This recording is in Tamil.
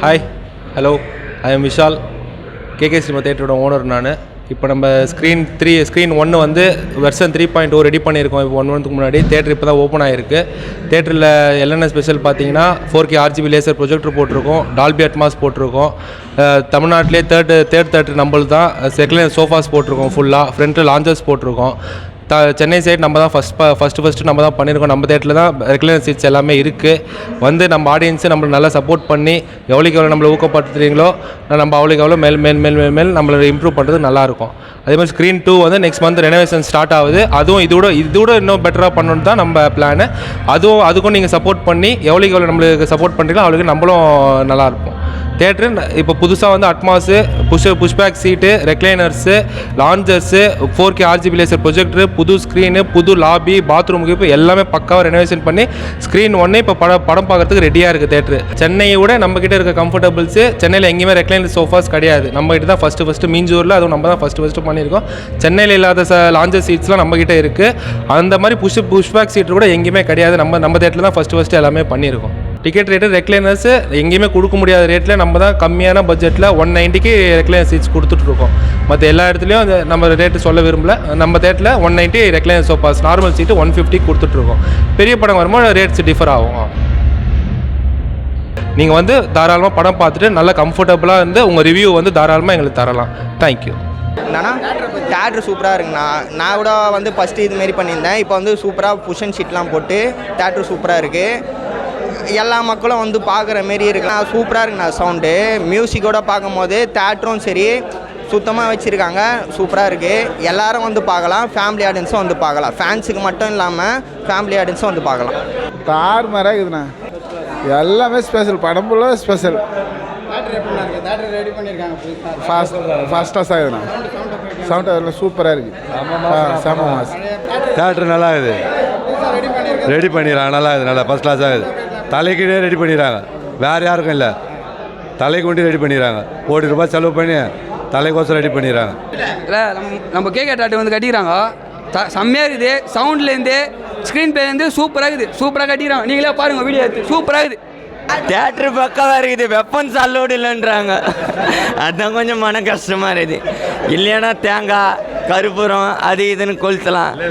Hi hello I am Vishal KK cinema தேட்டரோட ஓனர் நான். இப்போ நம்ம ஸ்க்ரீன் 1 வந்து வெர்ஷன் 3.0 ரெடி பண்ணியிருக்கோம். இப்போ 1 மந்த்துக்கு முன்னாடி தேட்டர் இப்போ தான் ஓப்பன் ஆகிருக்கு. தேட்டரில் என்னென்ன ஸ்பெஷல் பார்த்தீங்கன்னா 4K RGB லேசர் ப்ரொஜெக்டர் போட்டிருக்கோம், டால்பி அட்மாஸ் போட்டிருக்கோம். தமிழ்நாட்டிலே தேர்ட் தேட்டர் நம்மளுக்கு தான். செகண்ட் சோஃபாஸ் போட்டிருக்கோம், ஃபுல்லாக ஃப்ரண்ட்டு லாஞ்சர்ஸ் போட்டிருக்கோம். சென்னை சைடு நம்ம தான் ஃபஸ்ட்டு நம்ம தான் பண்ணியிருக்கோம். நம்ம தேட்டரில் தான் ரெகுலர் சீட்ஸ் எல்லாமே இருக்குது. வந்து நம்ம ஆடியன்ஸு நம்மளுக்கு நல்லா சப்போர்ட் பண்ணி எவ்வளோக்கு எவ்வளோ நம்மளை ஊக்கப்படுத்துறீங்களோ நம்ம அவ்வளோக்கு எவ்வளோ மேல் நம்மளை இம்ப்ரூவ் பண்ணுறது நல்லாயிருக்கும். அதே மாதிரி ஸ்க்ரீன் 2 வந்து நெக்ஸ்ட் மந்த் ரெனோவேஷன் ஸ்டார்ட் ஆகுது. அதுவும் இதோட இன்னும் பெட்டராக பண்ணணும் தான் நம்ம பிளானு. அதுக்கும் நீங்கள் சப்போர்ட் பண்ணி எவ்வளோக்கு எவ்வளோ நம்மளுக்கு சப்போர்ட் பண்ணுறீங்களோ அவ்வளோக்கு நம்மளும் நல்லாயிருப்போம். தேட்ரு இப்போ புதுசாக வந்து அட்மாஸு, புஷ்பேக் சீட்டு, ரெக்லைனர்ஸு, லாஞ்சர்ஸு, 4K RGB லேசர் ப்ரொஜெக்டரு, புது ஸ்க்ரீனு, புது லாபி, பாத்ரூமுக்கு இப்போ எல்லாமே பக்காவாக ரெனோவேஷன் பண்ணி ஸ்க்ரீன் 1 இப்போ படம் பார்க்குறதுக்கு ரெடியாக இருக்குது தேட்ரு. சென்னையை விட நம்மக்கிட்ட இருக்க கம்ஃபர்டபுள்ஸு சென்னையில் எங்கேயுமே ரெக்லைனர் சோஃபாஸ் கிடையாது. நம்மகிட்ட தான் ஃபஸ்ட்டு மீஞ்சூரில் அதுவும் நம்ம தான் ஃபஸ்ட்டு பண்ணியிருக்கோம். சென்னையில் இல்லாத லாஞ்சர் சீட்ஸ்லாம் நம்மக்கிட்ட இருக்குது. அந்த மாதிரி புஷ்பேக் சீட்டு கூட எங்கேயுமே கிடையாது. நம்ம தேட்டரில் தான் ஃபஸ்ட்டு எல்லாமே பண்ணியிருக்கோம். டிக்கெட் ரேட்டு ரெக்லைனர்ஸு எங்கேயுமே கொடுக்க முடியாத ரேட்டில் நம்ம தான் கம்மியான பட்ஜெட்டில் 190க்கு ரெக்லைனர் சீட்ஸ் கொடுத்துட்ருக்கோம். மற்ற எல்லா இடத்துலையும் நம்ம ரேட்டு சொல்ல விரும்பல. நம்ம தேட்டரில் 190 ரெக்லைனர் சோஃபாஸ், நார்மல் சீட்டு 150 கொடுத்துட்ருக்கோம். பெரிய படம் வரும்போது ரேட்ஸ் டிஃபர் ஆகும். நீங்கள் வந்து தாராளமாக படம் பார்த்துட்டு நல்லா கம்ஃபர்டபுளாக இருந்து உங்கள் ரிவ்யூ வந்து தாராளமாக எங்களுக்கு தரலாம். தேங்க்யூ. என்னன்னா தேட்ரு சூப்பராக இருக்குண்ணா. நான் கூட வந்து ஃபஸ்ட்டு இதுமாரி பண்ணியிருந்தேன். இப்போ வந்து சூப்பராக புஷன் ஷீட்லாம் போட்டு தேட்ரு சூப்பராக இருக்குது. எல்லா மக்களும் வந்து பார்க்குற மாரி இருக்குண்ணா. சூப்பராக இருக்குண்ணா. சவுண்டு மியூசிக்கோடு பார்க்கும்போது தேட்டரும் சரி சுத்தமாக வச்சுருக்காங்க. சூப்பராக இருக்குது. எல்லோரும் வந்து பார்க்கலாம். ஃபேமிலி ஆடியன்ஸும் வந்து பார்க்கலாம். ஃபேன்ஸுக்கு மட்டும் இல்லாமல் ஃபேமிலி ஆடியன்ஸும் வந்து பார்க்கலாம். தார் மாதிரி இருக்குதுண்ணா. எல்லாமே ஸ்பெஷல், படம் ஃபுல்லாக ஸ்பெஷல். ஃபாஸ்ட்டாக ஆகுதுண்ணா. சவுண்ட் எல்லாம் சூப்பராக இருக்குது. செம மாஸ். தேட்ரு நல்லா இருக்குது, ரெடி பண்ணிடுறாங்க. நல்லா இருக்குது, நல்லா ஃபஸ்ட் கிளாஸ் ஆகுது. தலைக்கீழே ரெடி பண்ணிடுறாங்க, வேறு யாருக்கும் இல்லை. தலைக்கு கொண்டு ரெடி பண்ணிடுறாங்க. ₹1 கோடி செலவு பண்ணி தலைக்கோசம் ரெடி பண்ணிடுறாங்க. இல்லை நம்ம கேகே தேட்டர் வந்து கட்டிக்கிறாங்க. செம்மையாக இருக்குது. சவுண்ட்லேருந்து ஸ்க்ரீன் பிளேலேருந்து சூப்பராக இருக்குது. சூப்பராக கட்டிக்கிறாங்க. நீங்களே பாருங்கள், வீடியோ எடுத்து சூப்பராக இருக்குது. தேட்ரு பக்கமாக இருக்குது. Weapons allowed இல்லைன்றாங்க. அதுதான் கொஞ்சம் மன கஷ்டமாக இருக்குது. இல்லைன்னா தேங்காய், கருப்பூரம் அது இதுன்னு கொளுத்தலாம்.